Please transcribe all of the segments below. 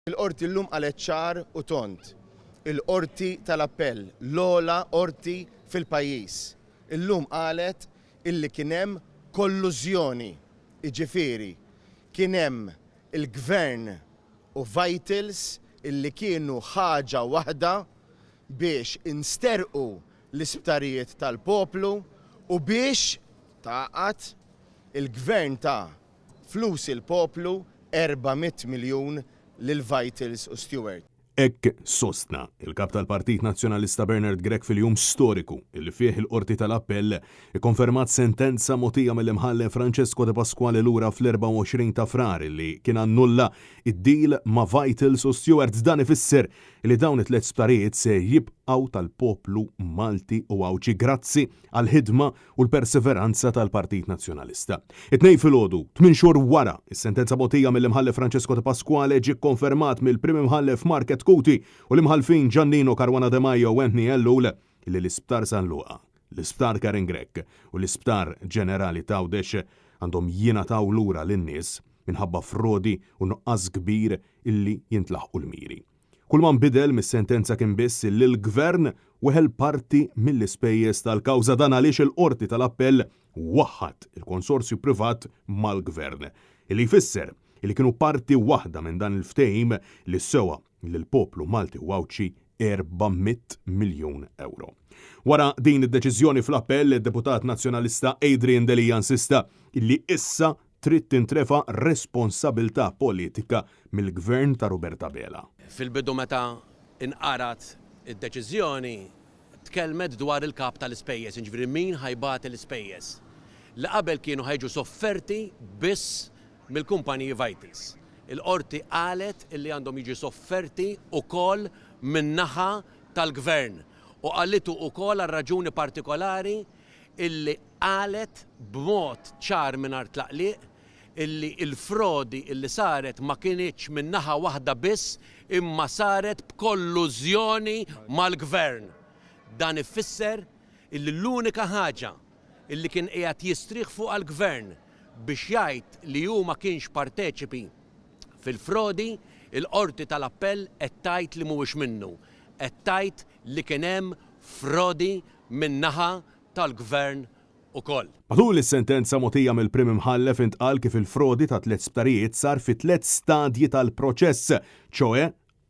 Il-qorti llum qalet ċar u tont. Il-qorti tal-appell, l-ogħla qorti fil-pajjiż. Illum qalet illi kien hemm kollużjoni, jiġifieri kien hemm il-Gvern u Vitals illi kienu ħaġa waħda biex insterqu l-isptarijiet tal-poplu u biex taqgħet il-Gvern ta' flus il-poplu 400 miljun lil Vitals u Stewart. Ekk sostna il-kap tal-Partit Nazzjonalista Bernard Grech fil-jum storiku illi fih il-qorti tal-appell ikkonfermat sentenza mogħtija mill-imħallef Francesco De Pasquale lura fl-24 ta' frar illi kien annulla id-deal ma' Vitals u Stewart. Dan ifisser li dawn it-tliet sptarijiet se jibqgħu tal-poplu Malti u Awċi grazzi għall-ħidma u l-perseveranza tal-Partit Nazzjonalista. It-tnejn filgħodu 8 xhur wara is-sentenza mogħtija mill-imħallef Francesco De Pasquale ġie konfermat mill-Prim Imħallef Market Kuti u l-imħalfin Giannino Caruana De Maio u Anthony Ellul li l-Isptar San Luqa, l-Isptar Karen Grech u l-Isptar Ġenerali Tawdex għandhom jingħataw lura lin-nies minħabba frodi u nuqqas kbir illi jintlaħqu l-miri. Kull ma nbidel mis-sentenza kien biss li l-Gvern weħel parti mill-ispejjeż tal-kawża dan għaliex il-qorti tal-appell waħħad il-konsorzju privat mal-Gvern. Illi jfisser illi kienu parti waħda minn dan il-ftehim li sewa lill-poplu Malti u Awċi 400 miljun euro. Wara din id-deċiżjoni fl-appell, id-deputat nazzjonalista Adrian Delija insista illi issa trid tintrefa' responsabilità politika mill-Gvern ta' Roberta Bela. Fil-bidu meta inqarat id-deċiżjoni tkellmet dwar il-kap tal-ispejjeż, jiġifieri min ħajbat l-ispejjeż. Li qabel kienu ħajġu sofferti biss mill-kumpaniji Vitals. Il-qorti qalet illi għandhom jiġu sofferti wkoll min-naħa tal-Gvern u qalitu wkoll għal raġuni partikolari illi qalet b'mod ċar mingħajr tlaqliq illi il-frodi illi saret ma kienitx min-naħa waħda biss imma saret b'kollużjoni mal-Gvern. Dan ifisser illi l-unika ħaġa illi kien qiegħed jistrieħ fuq għall-Gvern biex jgħid li hu ma kienx parteċipi fil-frodi, il-qorti tal-appell qed tgħid li mhuwiex minnu, qed tgħid li kien hemm frodi min-naħa tal-Gvern ukoll. Matul is-sentenza mogħtija mill-Prim Imħallef intqal kif il-frodi ta' 3 sptarijiet sar fi 3 stadji tal-proċess, ċoe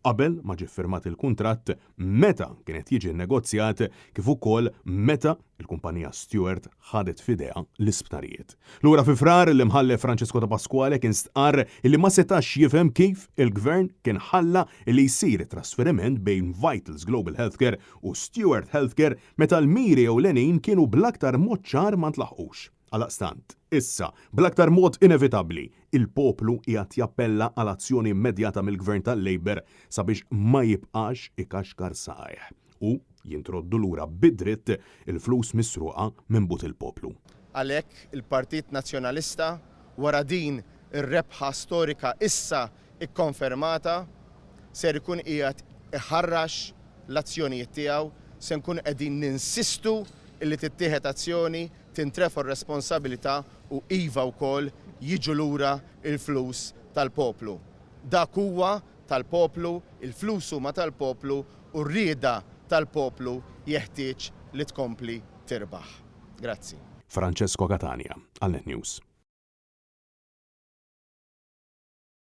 qabel ma ġie ffirmat il-kuntratt, meta kienet jiġi nnegozjat kif ukoll meta il-kumpanija Stewart ħadet f'idejha l-isptarijiet. Lura fi frar l-imħallef Francesco De Pasquale kien stqarr illi ma setax jifhem kif il-Gvern kien ħalla li jsir trasferiment bejn Vitals Global Healthcare u Stewart Healthcare meta l-miri ewlenin kienu bl-aktar mod ċar ma ntlaħqux. Għalaqstant, issa, bl-aktar mod inevitabbli, il-poplu qiegħed jappella għal azzjoni immedjata mill-Gvern tal-Labor sabiex ma jibqax ikaxkar sajħ u jintroddu lura bid-dritt il-flus misruqa minn but il-poplu. Għalhekk il-Partit Nazzjonalista wara din ir-rebħa storika issa ikkonfermata ser ikun qiegħed iħarrax l-azzjonijiet tiegħu, se nkun qegħdin ninsistu illi tittieħed azzjoni tintrefa r-responsabilità u iva wkoll jiġu lura il-flus tal-poplu. Dak huwa tal-poplu, il-flus huma tal-poplu u r-rieda tal-poplu jeħtieġ li tkompli tirbaħ. Grazzi. Francesco Catania, għall-Net News.